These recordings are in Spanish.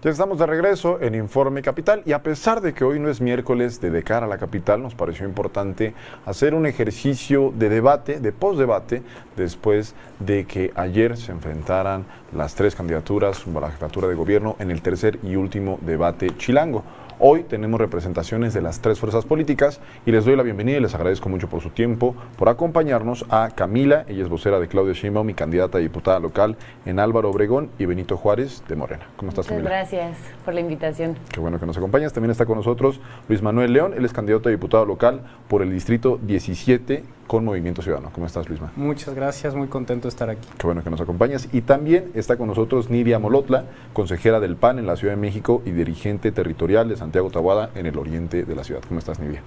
Ya estamos de regreso en Informe Capital y a pesar de que hoy no es miércoles de cara a la capital, nos pareció importante hacer un ejercicio de debate, de postdebate, después de que ayer se enfrentaran las tres candidaturas a la jefatura de gobierno en el tercer y último debate chilango. Hoy tenemos representaciones de las tres fuerzas políticas y les doy la bienvenida y les agradezco mucho por su tiempo, por acompañarnos a Camila, ella es vocera de Claudia Sheinbaum y candidata a diputada local en Álvaro Obregón, y Benito Juárez de Morena. ¿Cómo estás, Camila? Muchas gracias por la invitación. Qué bueno que nos acompañas. También está con nosotros Luis Manuel León, él es candidato a diputado local por el distrito 17 con Movimiento Ciudadano. ¿Cómo estás, Luisma? Muchas gracias, muy contento de estar aquí. Qué bueno que nos acompañas. Y también está con nosotros Nidia Molotla, consejera del PAN en la Ciudad de México y dirigente territorial de Santiago Taboada en el oriente de la ciudad. ¿Cómo estás, Nidia?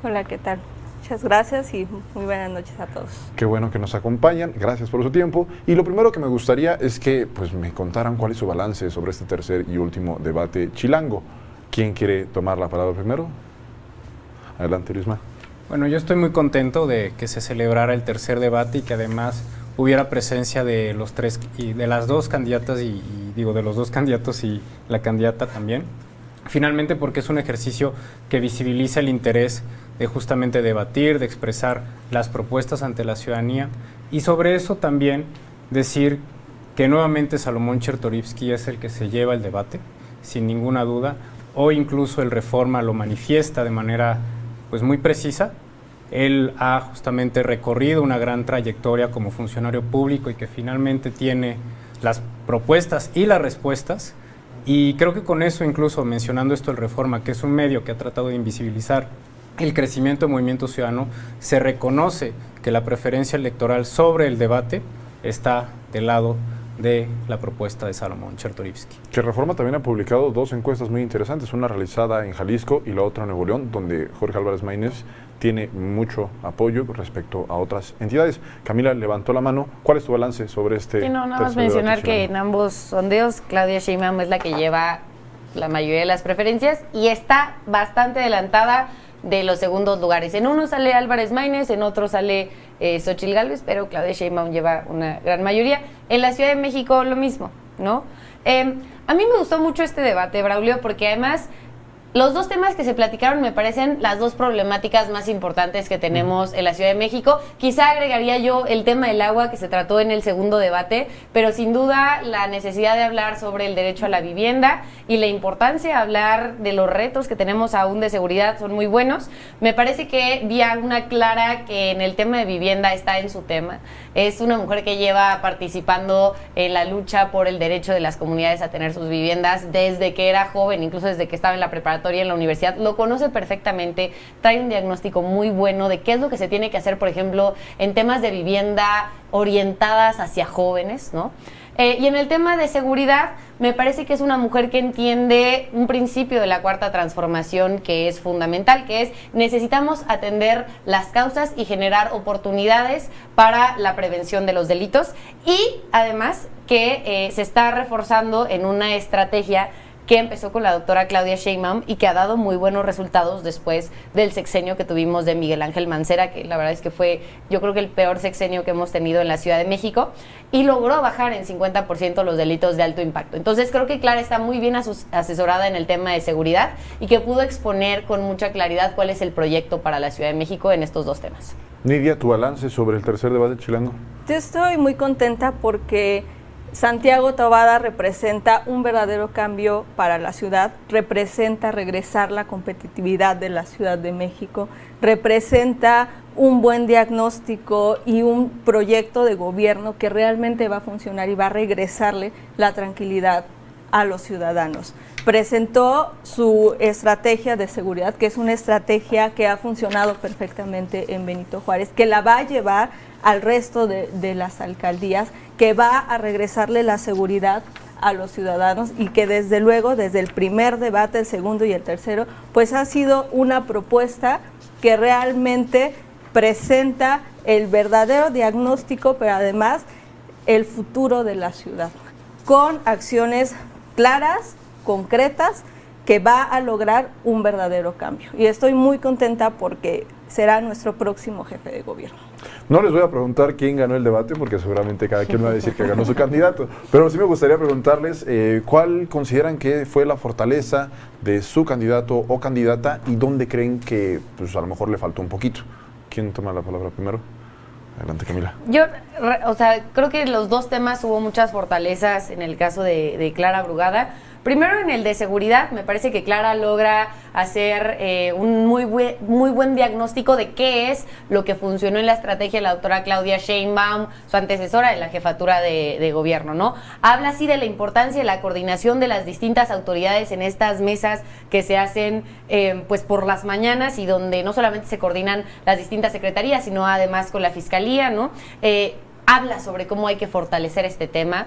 Hola, ¿qué tal? Muchas gracias y muy buenas noches a todos. Qué bueno que nos acompañan, gracias por su tiempo. Y lo primero que me gustaría es que me contaran cuál es su balance sobre este tercer y último debate chilango. ¿Quién quiere tomar la palabra primero? Adelante, Luisma. Bueno, yo estoy muy contento de que se celebrara el tercer debate y que además hubiera presencia de los tres y de las dos candidatas de los dos candidatos y la candidata también. Finalmente, porque es un ejercicio que visibiliza el interés de justamente debatir, de expresar las propuestas ante la ciudadanía, y sobre eso también decir que nuevamente Salomón Chertorivsky es el que se lleva el debate, sin ninguna duda. Hoy incluso el Reforma lo manifiesta de manera muy precisa. Él ha justamente recorrido una gran trayectoria como funcionario público y que finalmente tiene las propuestas y las respuestas. Y creo que con eso, incluso mencionando esto el Reforma, que es un medio que ha tratado de invisibilizar el crecimiento del Movimiento Ciudadano, se reconoce que la preferencia electoral sobre el debate está del lado de la propuesta de Salomón Chertorivsky. Que Reforma también ha publicado dos encuestas muy interesantes, una realizada en Jalisco y la otra en Nuevo León, donde Jorge Álvarez Maínez tiene mucho apoyo respecto a otras entidades. Camila levantó la mano. ¿Cuál es tu balance sobre este? Sí, nada más mencionar que en ambos sondeos Claudia Sheinbaum es la que lleva la mayoría de las preferencias y está bastante adelantada de los segundos lugares. En uno sale Álvarez Maínez, en otro sale Xóchitl Gálvez, pero Claudia Sheinbaum lleva una gran mayoría. En la Ciudad de México lo mismo, ¿no? A mí me gustó mucho este debate, Braulio, porque además los dos temas que se platicaron me parecen las dos problemáticas más importantes que tenemos en la Ciudad de México. Quizá agregaría yo el tema del agua que se trató en el segundo debate, pero sin duda la necesidad de hablar sobre el derecho a la vivienda y la importancia de hablar de los retos que tenemos aún de seguridad son muy buenos. Me parece que vi a una Clara que en el tema de vivienda está en su tema. Es una mujer que lleva participando en la lucha por el derecho de las comunidades a tener sus viviendas desde que era joven, incluso desde que estaba en la preparatoria en la universidad, lo conoce perfectamente, trae un diagnóstico muy bueno de qué es lo que se tiene que hacer, por ejemplo, en temas de vivienda orientadas hacia jóvenes, ¿no? Y en el tema de seguridad, me parece que es una mujer que entiende un principio de la cuarta transformación que es fundamental, que es necesitamos atender las causas y generar oportunidades para la prevención de los delitos, y además que se está reforzando en una estrategia que empezó con la doctora Claudia Sheinbaum y que ha dado muy buenos resultados después del sexenio que tuvimos de Miguel Ángel Mancera, que la verdad es que fue, yo creo que el peor sexenio que hemos tenido en la Ciudad de México, y logró bajar en 50% los delitos de alto impacto. Entonces creo que Clara está muy bien asesorada en el tema de seguridad y que pudo exponer con mucha claridad cuál es el proyecto para la Ciudad de México en estos dos temas. Nidia, ¿tu balance sobre el tercer debate chilango? Yo estoy muy contenta porque Santiago Taboada representa un verdadero cambio para la ciudad, representa regresar la competitividad de la Ciudad de México, representa un buen diagnóstico y un proyecto de gobierno que realmente va a funcionar y va a regresarle la tranquilidad a los ciudadanos. Presentó su estrategia de seguridad, que es una estrategia que ha funcionado perfectamente en Benito Juárez, que la va a llevar al resto de las alcaldías, que va a regresarle la seguridad a los ciudadanos y que desde luego, desde el primer debate, el segundo y el tercero, pues ha sido una propuesta que realmente presenta el verdadero diagnóstico, pero además el futuro de la ciudad, con acciones claras, concretas, que va a lograr un verdadero cambio. Y estoy muy contenta porque será nuestro próximo jefe de gobierno. No les voy a preguntar quién ganó el debate, porque seguramente cada quien me va a decir que ganó su candidato, pero sí me gustaría preguntarles cuál consideran que fue la fortaleza de su candidato o candidata y dónde creen que pues, a lo mejor le faltó un poquito. ¿Quién toma la palabra primero? Adelante, Camila. Yo, creo que en los dos temas hubo muchas fortalezas en el caso de Clara Brugada. Primero, en el de seguridad, me parece que Clara logra hacer un muy buen diagnóstico de qué es lo que funcionó en la estrategia de la doctora Claudia Sheinbaum, su antecesora en la jefatura de gobierno, ¿no? Habla así de la importancia de la coordinación de las distintas autoridades en estas mesas que se hacen pues por las mañanas y donde no solamente se coordinan las distintas secretarías, sino además con la Fiscalía, ¿no? Habla sobre cómo hay que fortalecer este tema,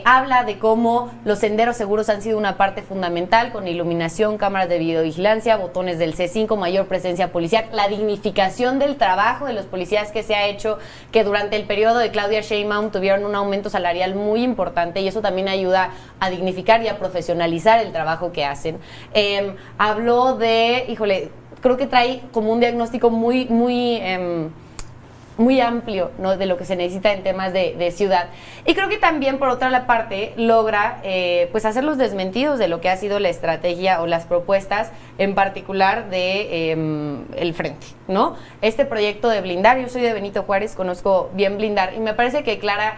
habla de cómo los senderos seguros han sido una parte fundamental con iluminación, cámaras de videovigilancia, botones del C5, mayor presencia policial, la dignificación del trabajo de los policías que se ha hecho, que durante el periodo de Claudia Sheinbaum tuvieron un aumento salarial muy importante y eso también ayuda a dignificar y a profesionalizar el trabajo que hacen. Habló de, creo que trae como un diagnóstico muy amplio, ¿no?, de lo que se necesita en temas de ciudad. Y creo que también, por otra parte, logra pues hacer los desmentidos de lo que ha sido la estrategia o las propuestas, en particular de el Frente, ¿no? Este proyecto de blindar, yo soy de Benito Juárez, conozco bien blindar, y me parece que Clara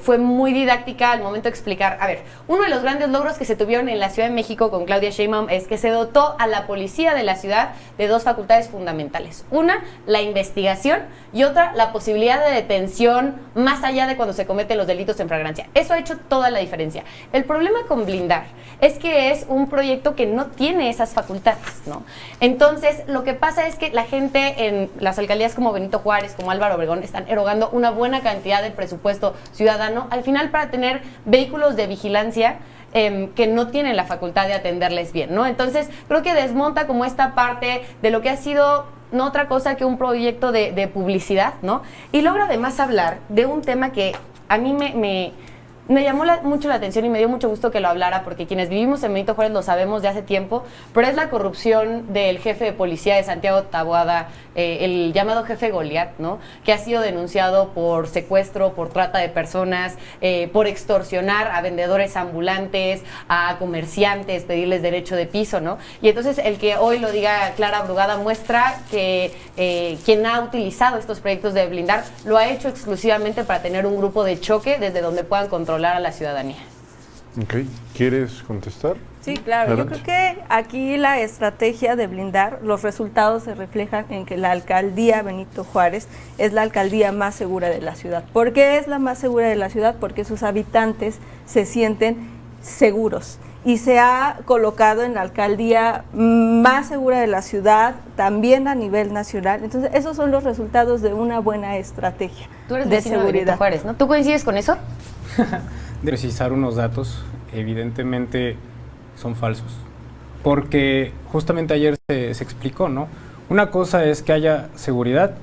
fue muy didáctica al momento de explicar. A ver, uno de los grandes logros que se tuvieron en la Ciudad de México con Claudia Sheinbaum es que se dotó a la policía de la ciudad de dos facultades fundamentales. Una, la investigación, y otra, la posibilidad de detención más allá de cuando se cometen los delitos en flagrancia. Eso ha hecho toda la diferencia. El problema con blindar es que es un proyecto que no tiene esas facultades, ¿no? Entonces, lo que pasa es que la gente en las alcaldías como Benito Juárez, como Álvaro Obregón, están erogando una buena cantidad de presupuesto ciudadano, al final para tener vehículos de vigilancia que no tienen la facultad de atenderles bien, ¿no? Entonces, creo que desmonta como esta parte de lo que ha sido no otra cosa que un proyecto de publicidad, ¿no? Y logra además hablar de un tema que a mí me llamó mucho la atención y me dio mucho gusto que lo hablara, porque quienes vivimos en Benito Juárez lo sabemos de hace tiempo, pero es la corrupción del jefe de policía de Santiago Taboada, el llamado jefe Goliat, ¿no?, que ha sido denunciado por secuestro, por trata de personas, por extorsionar a vendedores ambulantes, a comerciantes, pedirles derecho de piso, ¿no? Y entonces el que hoy lo diga Clara Brugada muestra que quien ha utilizado estos proyectos de blindar lo ha hecho exclusivamente para tener un grupo de choque desde donde puedan controlar a la ciudadanía. Ok, ¿quieres contestar? Sí, claro. Adelante. Yo creo que aquí la estrategia de blindar, los resultados se reflejan en que la alcaldía Benito Juárez es la alcaldía más segura de la ciudad. ¿Por qué es la más segura de la ciudad? Porque sus habitantes se sienten seguros y se ha colocado en la alcaldía más segura de la ciudad, también a nivel nacional. Entonces, esos son los resultados de una buena estrategia de seguridad. Benito Juárez, ¿no? ¿Tú coincides con eso? De precisar unos datos, evidentemente son falsos, porque justamente ayer se explicó, ¿no? Una cosa es que haya seguridad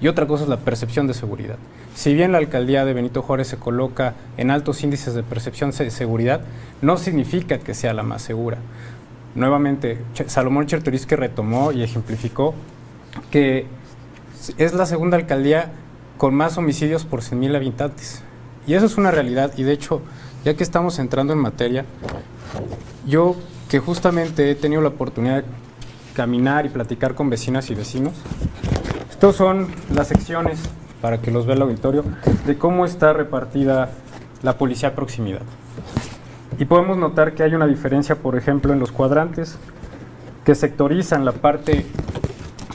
y otra cosa es la percepción de seguridad. Si bien la alcaldía de Benito Juárez se coloca en altos índices de percepción de seguridad, no significa que sea la más segura. Nuevamente, Salomón Chertorivsky retomó y ejemplificó que es la segunda alcaldía con más homicidios por 100,000 habitantes. Y eso es una realidad, y de hecho, ya que estamos entrando en materia, yo que justamente he tenido la oportunidad de caminar y platicar con vecinas y vecinos, estos son las secciones, para que los vea el auditorio, de cómo está repartida la policía a proximidad. Y podemos notar que hay una diferencia, por ejemplo, en los cuadrantes que sectorizan la parte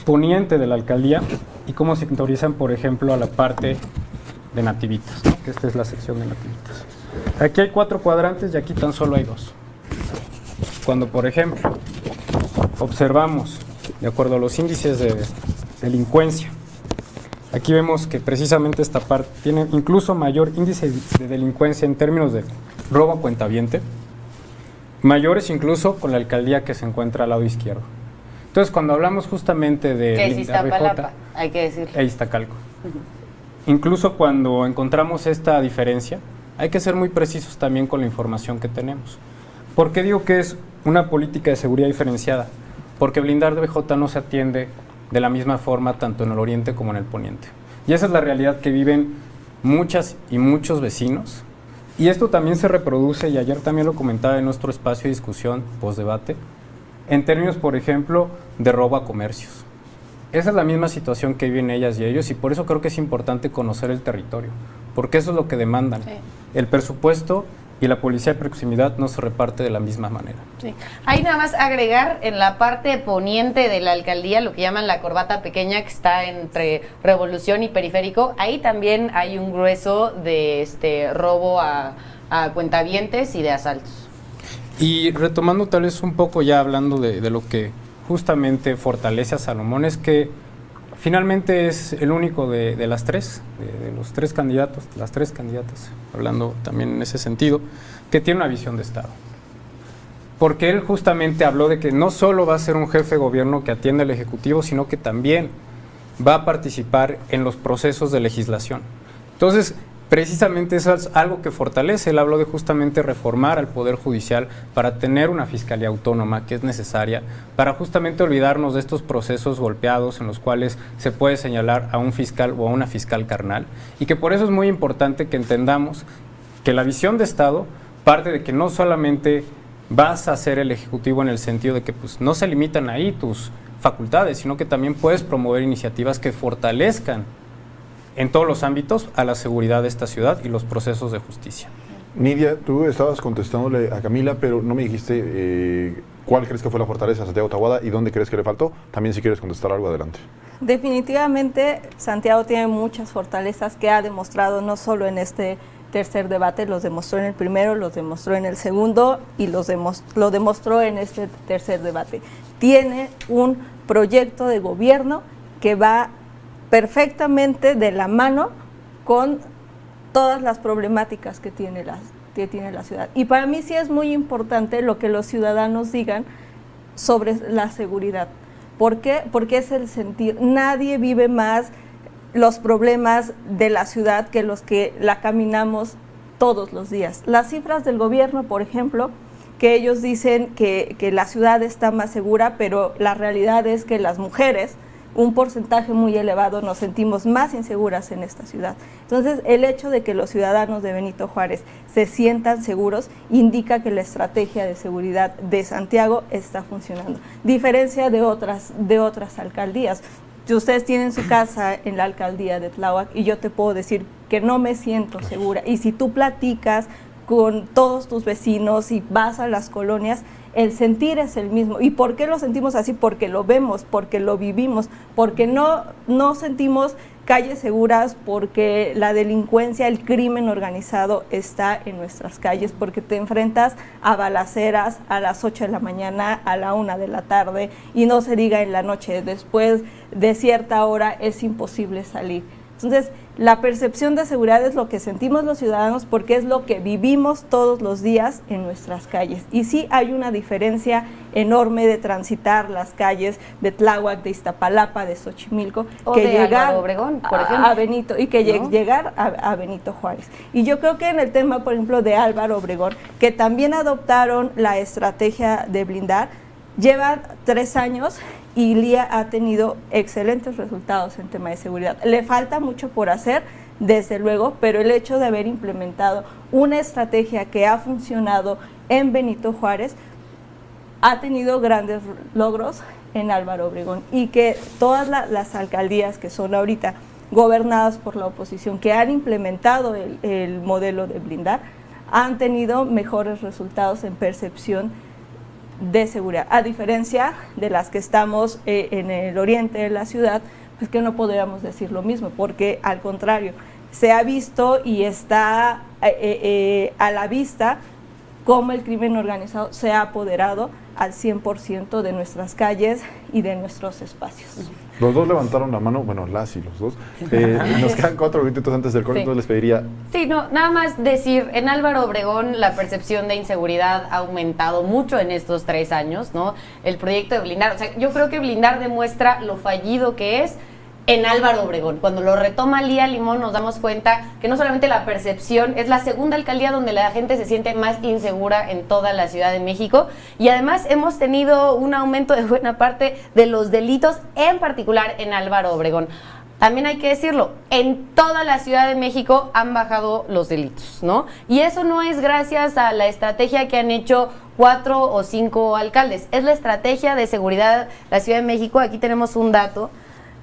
poniente de la alcaldía y cómo sectorizan, por ejemplo, a la parte de Nativitas, ¿no? Que esta es la sección de Nativitas. Aquí hay 4 cuadrantes y aquí tan solo hay 2. Cuando, por ejemplo, observamos, de acuerdo a los índices de delincuencia, aquí vemos que precisamente esta parte tiene incluso mayor índice de delincuencia en términos de robo a cuentaviente, mayores incluso con la alcaldía que se encuentra al lado izquierdo. Entonces, cuando hablamos justamente de que es Iztapalapa, hay que decir. E Iztacalco. Incluso cuando encontramos esta diferencia, hay que ser muy precisos también con la información que tenemos. ¿Por qué digo que es una política de seguridad diferenciada? Porque blindar de BJ no se atiende de la misma forma tanto en el oriente como en el poniente. Y esa es la realidad que viven muchas y muchos vecinos. Y esto también se reproduce, y ayer también lo comentaba en nuestro espacio de discusión, post-debate, en términos, por ejemplo, de robo a comercios. Esa es la misma situación que viven ellas y ellos, y por eso creo que es importante conocer el territorio, porque eso es lo que demandan. Sí. El presupuesto y la policía de proximidad no se reparte de la misma manera. Sí. Hay nada más agregar en la parte poniente de la alcaldía, lo que llaman la corbata pequeña, que está entre Revolución y Periférico, ahí también hay un grueso de robo a cuentavientes y de asaltos. Y retomando tal vez un poco ya hablando de lo que justamente fortalece a Salomón, es que finalmente es el único de las tres, de los tres candidatos, las tres candidatas, hablando también en ese sentido, que tiene una visión de Estado. Porque él justamente habló de que no solo va a ser un jefe de gobierno que atiende al Ejecutivo, sino que también va a participar en los procesos de legislación. Entonces, precisamente eso es algo que fortalece. Él habló de justamente reformar al Poder Judicial para tener una fiscalía autónoma que es necesaria, para justamente olvidarnos de estos procesos golpeados en los cuales se puede señalar a un fiscal o a una fiscal carnal, y que por eso es muy importante que entendamos que la visión de Estado parte de que no solamente vas a ser el Ejecutivo en el sentido de que pues, no se limitan ahí tus facultades, sino que también puedes promover iniciativas que fortalezcan en todos los ámbitos a la seguridad de esta ciudad y los procesos de justicia. Nidia, tú estabas contestándole a Camila, pero no me dijiste cuál crees que fue la fortaleza de Santiago Taboada y dónde crees que le faltó. También si quieres contestar algo, adelante. Definitivamente Santiago tiene muchas fortalezas que ha demostrado no solo en este tercer debate, los demostró en el primero, los demostró en el segundo y lo demostró en este tercer debate. Tiene un proyecto de gobierno que va perfectamente de la mano con todas las problemáticas que tiene la ciudad. Y para mí sí es muy importante lo que los ciudadanos digan sobre la seguridad. ¿Por qué? Porque es el sentir. Nadie vive más los problemas de la ciudad que los que la caminamos todos los días. Las cifras del gobierno, por ejemplo, que ellos dicen que la ciudad está más segura, pero la realidad es que las mujeres, un porcentaje muy elevado, nos sentimos más inseguras en esta ciudad. Entonces, el hecho de que los ciudadanos de Benito Juárez se sientan seguros indica que la estrategia de seguridad de Santiago está funcionando. Diferencia de otras alcaldías. Si ustedes tienen su casa en la alcaldía de Tláhuac y yo te puedo decir que no me siento segura. Y si tú platicas con todos tus vecinos y vas a las colonias, el sentir es el mismo. ¿Y por qué lo sentimos así? Porque lo vemos, porque lo vivimos, porque no sentimos calles seguras, porque la delincuencia, el crimen organizado está en nuestras calles, porque te enfrentas a balaceras a las 8 de la mañana, a la 1 de la tarde, y no se diga en la noche, después de cierta hora es imposible salir. Entonces, la percepción de seguridad es lo que sentimos los ciudadanos porque es lo que vivimos todos los días en nuestras calles. Y sí hay una diferencia enorme de transitar las calles de Tláhuac, de Iztapalapa, de Xochimilco, o que de llegar Álvaro Obregón, por ejemplo, a Benito, y que ¿no? llegar a Benito Juárez. Y yo creo que en el tema, por ejemplo, de Álvaro Obregón, que también adoptaron la estrategia de blindar, llevan 3 años y Lía ha tenido excelentes resultados en tema de seguridad. Le falta mucho por hacer, desde luego, pero el hecho de haber implementado una estrategia que ha funcionado en Benito Juárez ha tenido grandes logros en Álvaro Obregón, y que todas las alcaldías que son ahorita gobernadas por la oposición, que han implementado el modelo de blindar, han tenido mejores resultados en percepción de seguridad, a diferencia de las que estamos en el oriente de la ciudad, pues que no podríamos decir lo mismo, porque al contrario, se ha visto y está a la vista cómo el crimen organizado se ha apoderado al 100% de nuestras calles y de nuestros espacios. Los dos levantaron la mano, bueno, las y los dos. Nos quedan 4 minutitos antes del corte, entonces les pediría... Sí, no, nada más decir, en Álvaro Obregón la percepción de inseguridad ha aumentado mucho en estos 3 años, ¿no? El proyecto de blindar, o sea, yo creo que blindar demuestra lo fallido que es en Álvaro Obregón. Cuando lo retoma Lía Limón nos damos cuenta que no solamente la percepción, es la segunda alcaldía donde la gente se siente más insegura en toda la Ciudad de México, y además hemos tenido un aumento de buena parte de los delitos, en particular en Álvaro Obregón. También hay que decirlo, en toda la Ciudad de México han bajado los delitos, ¿no? Y eso no es gracias a la estrategia que han hecho 4 o 5 alcaldes, es la estrategia de seguridad de la Ciudad de México. Aquí tenemos un dato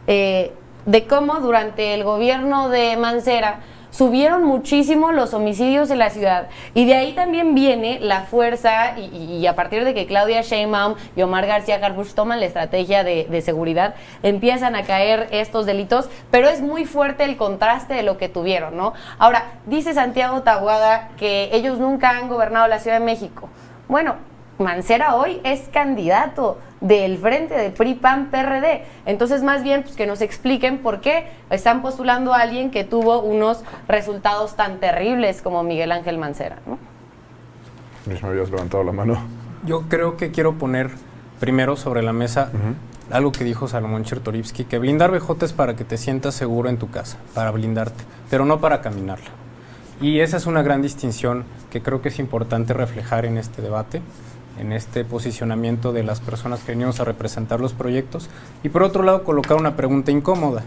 de cómo durante el gobierno de Mancera subieron muchísimo los homicidios en la ciudad, y de ahí también viene la fuerza y a partir de que Claudia Sheinbaum y Omar García Harfuch toman la estrategia de seguridad, empiezan a caer estos delitos, pero es muy fuerte el contraste de lo que tuvieron, ¿no? Ahora, dice Santiago Taboada que ellos nunca han gobernado la Ciudad de México. Bueno, Mancera hoy es candidato del frente de PRI-PAN-PRD. Entonces, más bien, pues que nos expliquen por qué están postulando a alguien que tuvo unos resultados tan terribles como Miguel Ángel Mancera, ¿no? Luis, me habías levantado la mano. Yo creo que quiero poner primero sobre la mesa algo que dijo Salomón Chertorivsky, que blindar BJ es para que te sientas seguro en tu casa, para blindarte, pero no para caminarla. Y esa es una gran distinción que creo que es importante reflejar en este debate, en este posicionamiento de las personas que venimos a representar los proyectos, y por otro lado colocar una pregunta incómoda,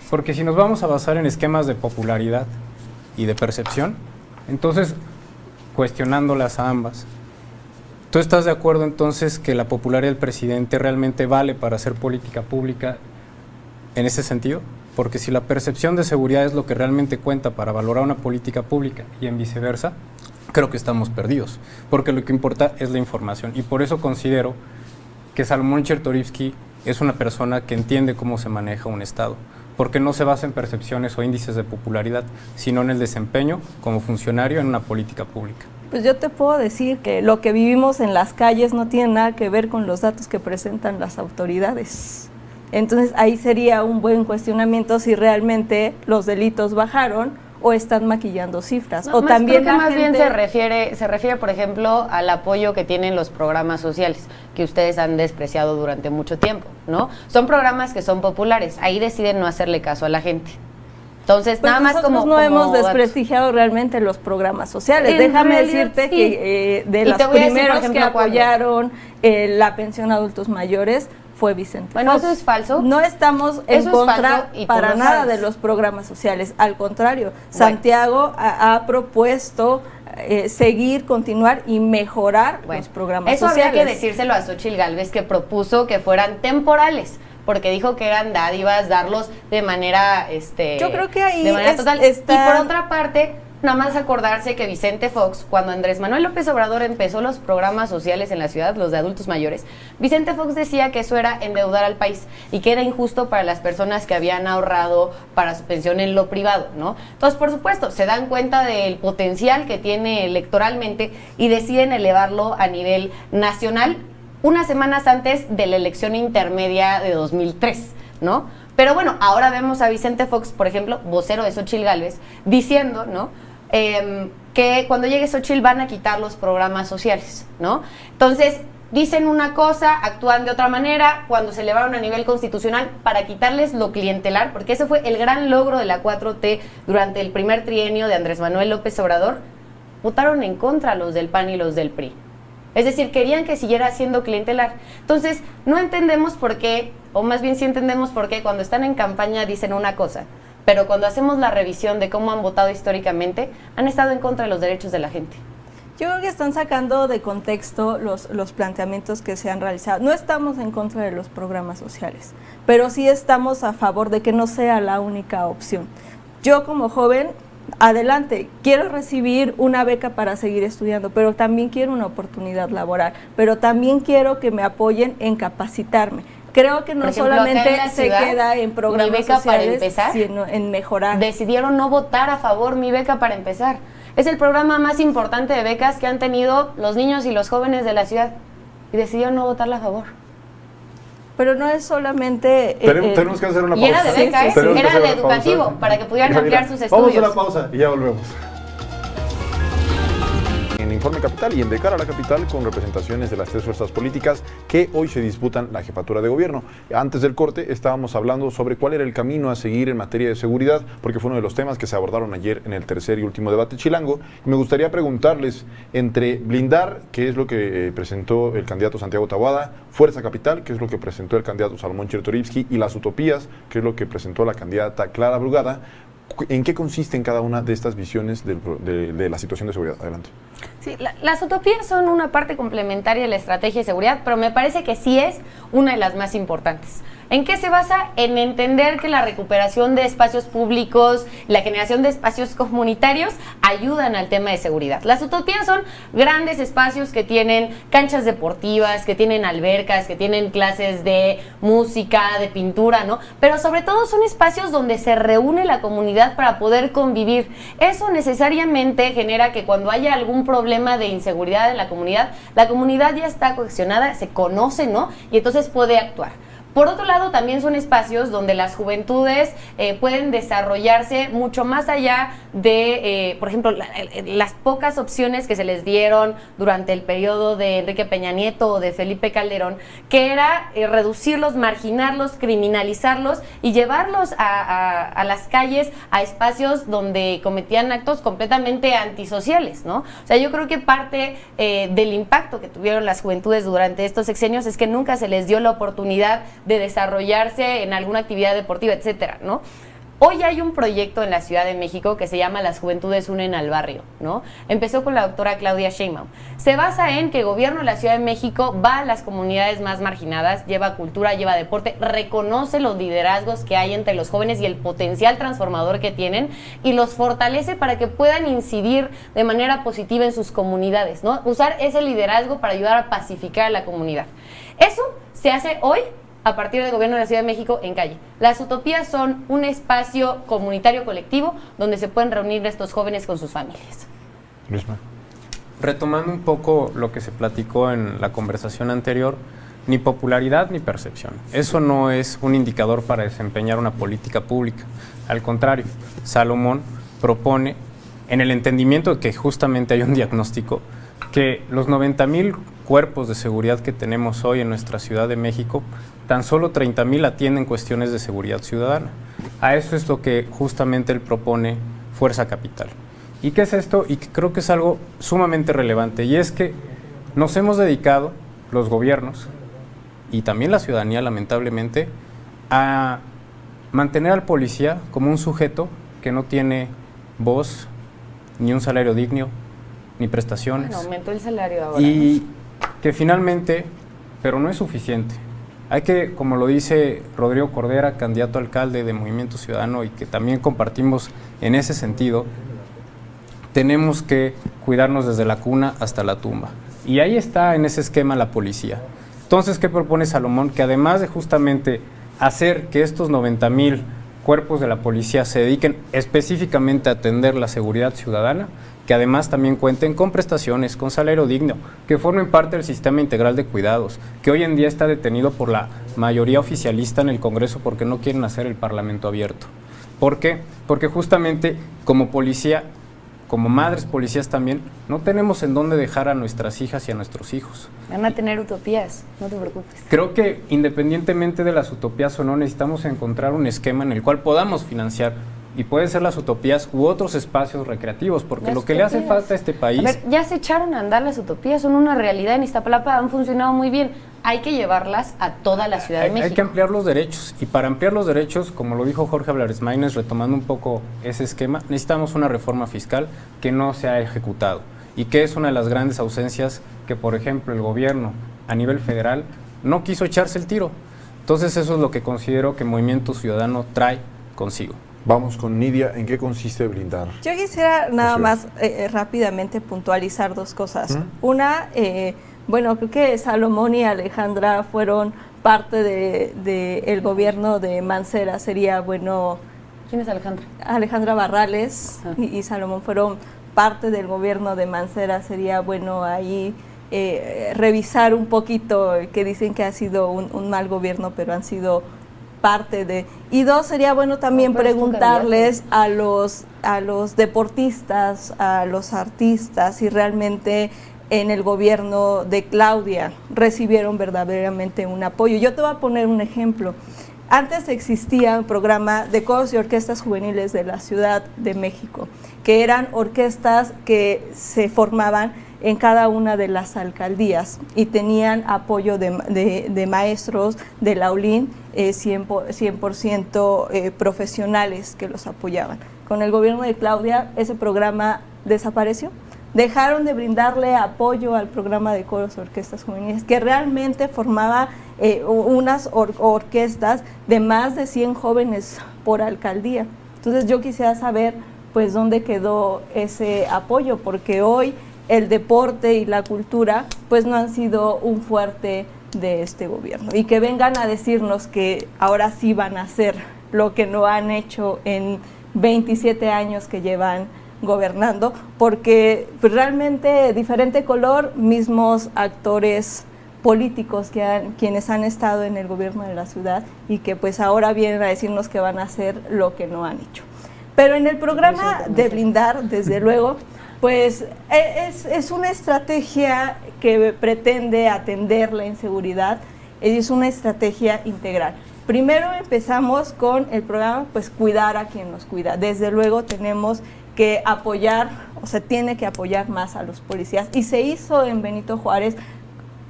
porque si nos vamos a basar en esquemas de popularidad y de percepción, entonces cuestionándolas a ambas, ¿tú estás de acuerdo entonces que la popularidad del presidente realmente vale para hacer política pública en ese sentido? Porque si la percepción de seguridad es lo que realmente cuenta para valorar una política pública y en viceversa, creo que estamos perdidos, porque lo que importa es la información, y por eso considero que Salomón Chertorivsky es una persona que entiende cómo se maneja un Estado, porque no se basa en percepciones o índices de popularidad, sino en el desempeño como funcionario en una política pública. Pues yo te puedo decir que lo que vivimos en las calles no tiene nada que ver con los datos que presentan las autoridades. Entonces ahí sería un buen cuestionamiento si realmente los delitos bajaron o están maquillando cifras. No, o también creo que más bien se refiere, por ejemplo, al apoyo que tienen los programas sociales, que ustedes han despreciado durante mucho tiempo, ¿no? Son programas que son populares, ahí deciden no hacerle caso a la gente. Entonces, pues nada más nosotros no hemos desprestigiado realmente los programas sociales. Déjame decirte que de los primeros que apoyaron la pensión a adultos mayores fue Vicente Bueno, Fox. eso es falso. No estamos en contra para nada de los programas sociales. Al contrario, Santiago ha propuesto continuar y mejorar los programas sociales. Eso habría que decírselo a Xóchitl Gálvez, que propuso que fueran temporales, porque dijo que eran dádivas, darlos de manera yo creo que ahí total. Y por otra parte, nada más acordarse que Vicente Fox, cuando Andrés Manuel López Obrador empezó los programas sociales en la ciudad, los de adultos mayores, Vicente Fox decía que eso era endeudar al país y que era injusto para las personas que habían ahorrado para su pensión en lo privado, ¿no? Entonces, por supuesto, se dan cuenta del potencial que tiene electoralmente y deciden elevarlo a nivel nacional unas semanas antes de la elección intermedia de 2003, ¿no? Pero bueno, ahora vemos a Vicente Fox, por ejemplo, vocero de Xóchitl Gálvez, diciendo, ¿no?, que cuando llegue Xóchitl van a quitar los programas sociales, ¿no? Entonces, dicen una cosa, actúan de otra manera, cuando se elevaron a nivel constitucional para quitarles lo clientelar, porque ese fue el gran logro de la 4T durante el primer trienio de Andrés Manuel López Obrador, votaron en contra los del PAN y los del PRI. Es decir, querían que siguiera siendo clientelar. Entonces, no entendemos por qué, o más bien sí entendemos por qué cuando están en campaña dicen una cosa, pero cuando hacemos la revisión de cómo han votado históricamente, han estado en contra de los derechos de la gente. Yo creo que están sacando de contexto los planteamientos que se han realizado. No estamos en contra de los programas sociales, pero sí estamos a favor de que no sea la única opción. Yo como joven, adelante, quiero recibir una beca para seguir estudiando, pero también quiero una oportunidad laboral, pero también quiero que me apoyen en capacitarme. Creo que no solamente se queda en programas sociales, sino en mejorar. Decidieron no votar a favor Mi Beca para Empezar. Es el programa más importante de becas que han tenido los niños y los jóvenes de la ciudad, y decidieron no votarla a favor. Pero no es solamente... tenemos que hacer una pausa. Y era de beca, era de educativo, para que pudieran ampliar sus estudios. Vamos a una pausa y ya volvemos. En Informe Capital y en De Cara a la Capital, con representaciones de las tres fuerzas políticas que hoy se disputan la jefatura de gobierno. Antes del corte estábamos hablando sobre cuál era el camino a seguir en materia de seguridad, porque fue uno de los temas que se abordaron ayer en el tercer y último debate chilango. Y me gustaría preguntarles, entre blindar, que es lo que presentó el candidato Santiago Taboada, Fuerza Capital, que es lo que presentó el candidato Salomón Chertorivsky, y las utopías, que es lo que presentó la candidata Clara Brugada, ¿en qué consisten cada una de estas visiones de la situación de seguridad? Adelante. Sí, las utopías son una parte complementaria de la estrategia de seguridad, pero me parece que sí es una de las más importantes. ¿En qué se basa? En entender que la recuperación de espacios públicos, la generación de espacios comunitarios ayudan al tema de seguridad. Las utopías son grandes espacios que tienen canchas deportivas, que tienen albercas, que tienen clases de música, de pintura, ¿no? Pero sobre todo son espacios donde se reúne la comunidad para poder convivir. Eso necesariamente genera que cuando haya algún problema de inseguridad en la comunidad ya está cohesionada, se conoce, ¿no? Y entonces puede actuar. Por otro lado, también son espacios donde las juventudes pueden desarrollarse mucho más allá de, por ejemplo, las pocas opciones que se les dieron durante el periodo de Enrique Peña Nieto o de Felipe Calderón, que era reducirlos, marginarlos, criminalizarlos y llevarlos a las calles, a espacios donde cometían actos completamente antisociales, ¿no? O sea, yo creo que parte del impacto que tuvieron las juventudes durante estos sexenios es que nunca se les dio la oportunidad de desarrollarse en alguna actividad deportiva, etcétera, ¿no? Hoy hay un proyecto en la Ciudad de México que se llama Las Juventudes Unen al Barrio, ¿no? Empezó con la doctora Claudia Sheinbaum. Se basa en que el gobierno de la Ciudad de México va a las comunidades más marginadas, lleva cultura, lleva deporte, reconoce los liderazgos que hay entre los jóvenes y el potencial transformador que tienen y los fortalece para que puedan incidir de manera positiva en sus comunidades, ¿no? Usar ese liderazgo para ayudar a pacificar a la comunidad. Eso se hace hoy a partir del gobierno de la Ciudad de México en calle. Las utopías son un espacio comunitario colectivo donde se pueden reunir estos jóvenes con sus familias. Luisma. Retomando un poco lo que se platicó en la conversación anterior, ni popularidad ni percepción. Eso no es un indicador para desempeñar una política pública. Al contrario, Salomón propone, en el entendimiento de que justamente hay un diagnóstico, que los 90,000 cuerpos de seguridad que tenemos hoy en nuestra Ciudad de México, tan solo 30,000 atienden cuestiones de seguridad ciudadana. A eso es lo que justamente él propone Fuerza Capital. ¿Y qué es esto? Y creo que es algo sumamente relevante, y es que nos hemos dedicado, los gobiernos y también la ciudadanía lamentablemente, a mantener al policía como un sujeto que no tiene voz, ni un salario digno, ni prestaciones. Bueno, aumentó el salario ahora. Y que finalmente, pero no es suficiente. Hay que, como lo dice Rodrigo Cordera, candidato a alcalde de Movimiento Ciudadano, y que también compartimos en ese sentido, tenemos que cuidarnos desde la cuna hasta la tumba. Y ahí está en ese esquema la policía. Entonces, ¿qué propone Salomón? Que además de justamente hacer que estos 90,000 cuerpos de la policía se dediquen específicamente a atender la seguridad ciudadana, que además también cuenten con prestaciones, con salario digno, que formen parte del sistema integral de cuidados, que hoy en día está detenido por la mayoría oficialista en el Congreso porque no quieren hacer el Parlamento abierto. ¿Por qué? Porque justamente como policía, como madres policías también, no tenemos en dónde dejar a nuestras hijas y a nuestros hijos. Van a tener utopías, no te preocupes. Creo que independientemente de las utopías o no, necesitamos encontrar un esquema en el cual podamos financiar, y pueden ser las utopías u otros espacios recreativos, porque las lo que utopías le hace falta a este país... A ver, ya se echaron a andar las utopías, son una realidad en Iztapalapa, han funcionado muy bien. Hay que llevarlas a toda la Ciudad de México. Hay que ampliar los derechos, y para ampliar los derechos, como lo dijo Jorge Blaresmainez, retomando un poco ese esquema, necesitamos una reforma fiscal que no se ha ejecutado, y que es una de las grandes ausencias que, por ejemplo, el gobierno a nivel federal no quiso echarse el tiro. Entonces eso es lo que considero que Movimiento Ciudadano trae consigo. Vamos con Nidia, ¿en qué consiste blindar? Yo quisiera nada más rápidamente puntualizar dos cosas. Una, bueno, creo que Salomón y Alejandra fueron parte de el gobierno de Mancera. Sería bueno... ¿Quién es Alejandra? Alejandra Barrales y Salomón fueron parte del gobierno de Mancera. Sería bueno ahí revisar un poquito, que dicen que ha sido un mal gobierno, pero han sido parte de... Y dos, sería bueno también preguntarles a los deportistas, a los artistas, si realmente en el gobierno de Claudia recibieron verdaderamente un apoyo. Yo te voy a poner un ejemplo. Antes existía un programa de coros y orquestas juveniles de la Ciudad de México, que eran orquestas que se formaban en cada una de las alcaldías y tenían apoyo de maestros de la ULIN 100% profesionales que los apoyaban. Con el gobierno de Claudia ese programa desapareció. Dejaron de brindarle apoyo al programa de coros y orquestas juveniles, que realmente formaba unas orquestas de más de 100 jóvenes por alcaldía. Entonces yo quisiera saber pues dónde quedó ese apoyo, porque hoy el deporte y la cultura pues no han sido un fuerte de este gobierno, y que vengan a decirnos que ahora sí van a hacer lo que no han hecho en 27 años que llevan gobernando, porque pues, realmente diferente color, mismos actores políticos quienes han estado en el gobierno de la ciudad y que pues ahora vienen a decirnos que van a hacer lo que no han hecho. Pero en el programa de blindar, desde luego, pues es una estrategia que pretende atender la inseguridad, es una estrategia integral. Primero empezamos con el programa, pues cuidar a quien nos cuida. Desde luego tenemos que apoyar, o se tiene que apoyar más a los policías, y se hizo en Benito Juárez,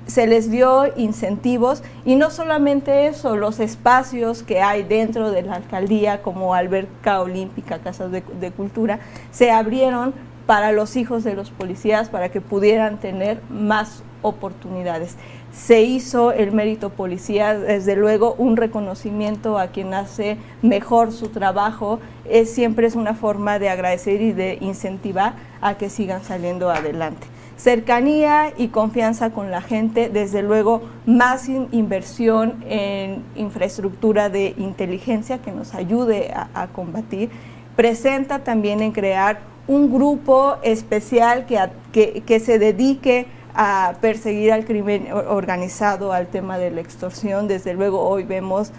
se les dio incentivos, y no solamente eso, los espacios que hay dentro de la alcaldía, como alberca olímpica, casas de cultura, se abrieron para los hijos de los policías, para que pudieran tener más oportunidades. Se hizo el mérito policía, desde luego un reconocimiento a quien hace mejor su trabajo, siempre es una forma de agradecer y de incentivar a que sigan saliendo adelante. Cercanía y confianza con la gente, desde luego más inversión en infraestructura de inteligencia que nos ayude a combatir. Presenta también en crear un grupo especial que se dedique a perseguir al crimen organizado, al tema de la extorsión. Desde luego hoy vemos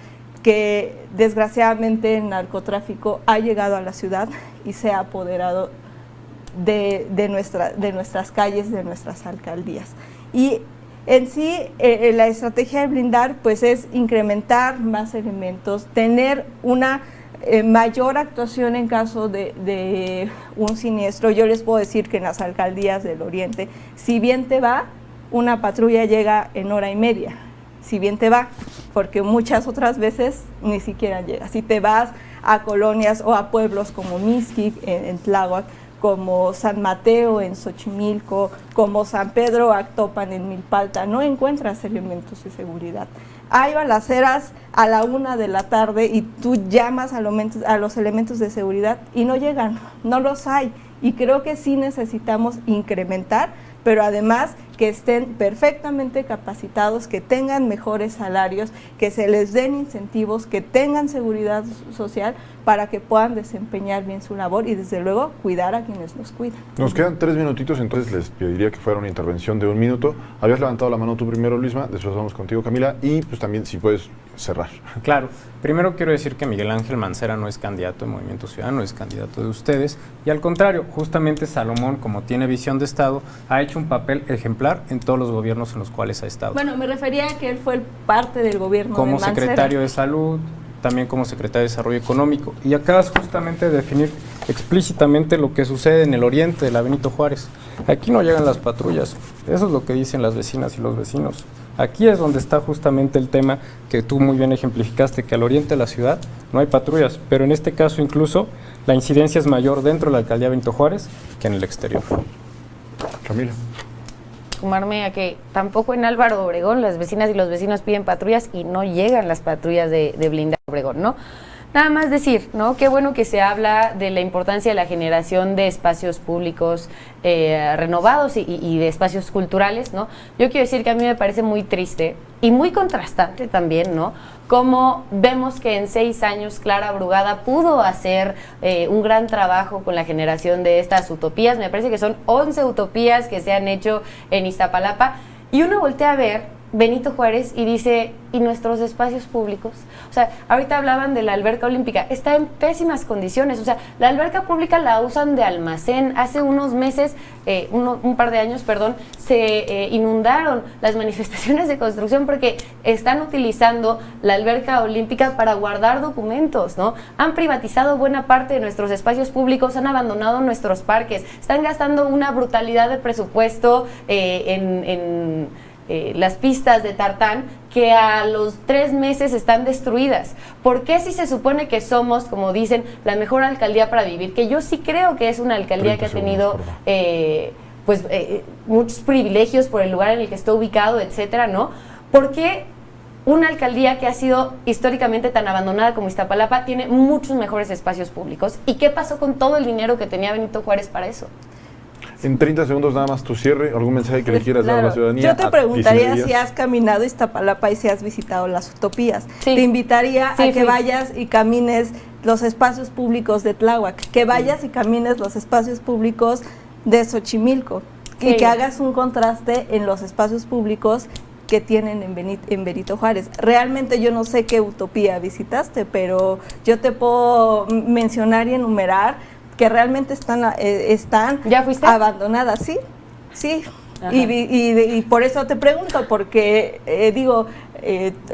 que desgraciadamente el narcotráfico ha llegado a la ciudad y se ha apoderado de nuestras calles, de nuestras alcaldías. Y en sí la estrategia de blindar pues es incrementar más elementos, tener una mayor actuación en caso de un siniestro. Yo les puedo decir que en las alcaldías del Oriente, si bien te va, una patrulla llega en hora y media, si bien te va, porque muchas otras veces ni siquiera llega. Si te vas a colonias o a pueblos como Mixquic en Tláhuac, como San Mateo en Xochimilco, como San Pedro Actopan en Milpalta, no encuentras elementos de seguridad. Hay balaceras a la 1 de la tarde y tú llamas a los elementos de seguridad y no llegan, no los hay. Y creo que sí necesitamos incrementar, pero además que estén perfectamente capacitados, que tengan mejores salarios, que se les den incentivos, que tengan seguridad social para que puedan desempeñar bien su labor y desde luego cuidar a quienes nos cuidan. Nos quedan 3 minutitos, entonces les pediría que fuera una intervención de 1 minuto. Habías levantado la mano tú primero, Luisma, después vamos contigo, Camila, y pues también si puedes cerrar. Claro, primero quiero decir que Miguel Ángel Mancera no es candidato de Movimiento Ciudadano, es candidato de ustedes, y al contrario, justamente Salomón, como tiene visión de Estado, ha hecho un papel ejemplar en todos los gobiernos en los cuales ha estado. Bueno, me refería a que él fue parte del gobierno como de Mancera. secretario de Salud, también como secretario de Desarrollo Económico, y acabas justamente de definir explícitamente lo que sucede en el oriente de la Benito Juárez. Aquí no llegan las patrullas, eso es lo que dicen las vecinas y los vecinos. Aquí es donde está justamente el tema que tú muy bien ejemplificaste, que al oriente de la ciudad no hay patrullas, pero en este caso incluso la incidencia es mayor dentro de la alcaldía Benito Juárez que en el exterior. Camila. Sumarme a que tampoco en Álvaro Obregón las vecinas y los vecinos piden patrullas y no llegan las patrullas de blindar Obregón, ¿no? Nada más decir, ¿no? Qué bueno que se habla de la importancia de la generación de espacios públicos renovados y de espacios culturales, ¿no? Yo quiero decir que a mí me parece muy triste y muy contrastante también, ¿no? Como vemos que en 6 años Clara Brugada pudo hacer un gran trabajo con la generación de estas utopías. Me parece que son 11 utopías que se han hecho en Iztapalapa y uno voltea a ver Benito Juárez y dice, ¿y nuestros espacios públicos? O sea, ahorita hablaban de la alberca olímpica, está en pésimas condiciones, o sea, la alberca pública la usan de almacén. Hace unos meses, un par de años, perdón, se inundaron las manifestaciones de construcción porque están utilizando la alberca olímpica para guardar documentos, ¿no? Han privatizado buena parte de nuestros espacios públicos, han abandonado nuestros parques, están gastando una brutalidad de presupuesto en las pistas de tartán que a los 3 meses están destruidas. ¿Por qué si se supone que somos, como dicen, la mejor alcaldía para vivir? Que yo sí creo que es una alcaldía que ha tenido muchos privilegios por el lugar en el que está ubicado, etcétera, ¿no? ¿Por qué una alcaldía que ha sido históricamente tan abandonada como Iztapalapa tiene muchos mejores espacios públicos? ¿Y qué pasó con todo el dinero que tenía Benito Juárez para eso? En 30 segundos nada más tu cierre, algún mensaje que le quieras dar a la ciudadanía. Yo te preguntaría si has caminado Iztapalapa y si has visitado las utopías. Sí. Te invitaría a que sí. vayas y camines los espacios públicos de Tláhuac, que vayas y camines los espacios públicos de Xochimilco y que hagas un contraste en los espacios públicos que tienen en Benito Juárez. Realmente yo no sé qué utopía visitaste, pero yo te puedo mencionar y enumerar que realmente están ¿Ya fuiste? abandonadas, sí. Y por eso te pregunto, porque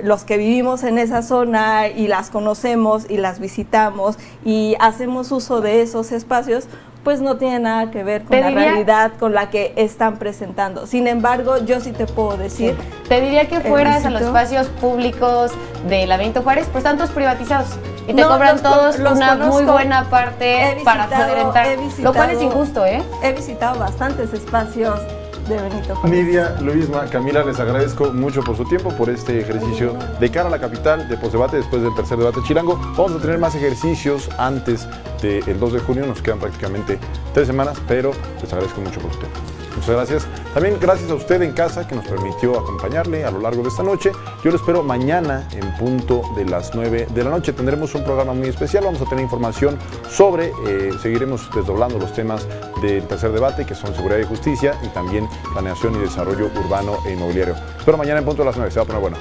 los que vivimos en esa zona y las conocemos y las visitamos y hacemos uso de esos espacios, pues no tiene nada que ver con la realidad con la que están presentando. Sin embargo, yo sí te puedo decir... Te diría que fueras a los espacios públicos de la Benito Juárez, pues están todos privatizados y te cobran todos una muy buena parte para poder entrar, lo cual es injusto, ¿eh? He visitado bastantes espacios de Benito Juárez. Nidia, Luisma, Camila, les agradezco mucho por su tiempo, por este ejercicio de cara a la capital, de posdebate, después del tercer debate chilango. Vamos a tener más ejercicios antes del 2 de junio, nos quedan prácticamente 3 semanas, pero les agradezco mucho por su tiempo. Muchas gracias. También gracias a usted en casa que nos permitió acompañarle a lo largo de esta noche. Yo lo espero mañana en punto de las 9 de la noche. Tendremos un programa muy especial. Vamos a tener información sobre, seguiremos desdoblando los temas del tercer debate, que son seguridad y justicia, y también planeación y desarrollo urbano e inmobiliario. Espero mañana en punto de las 9. Se va a poner bueno.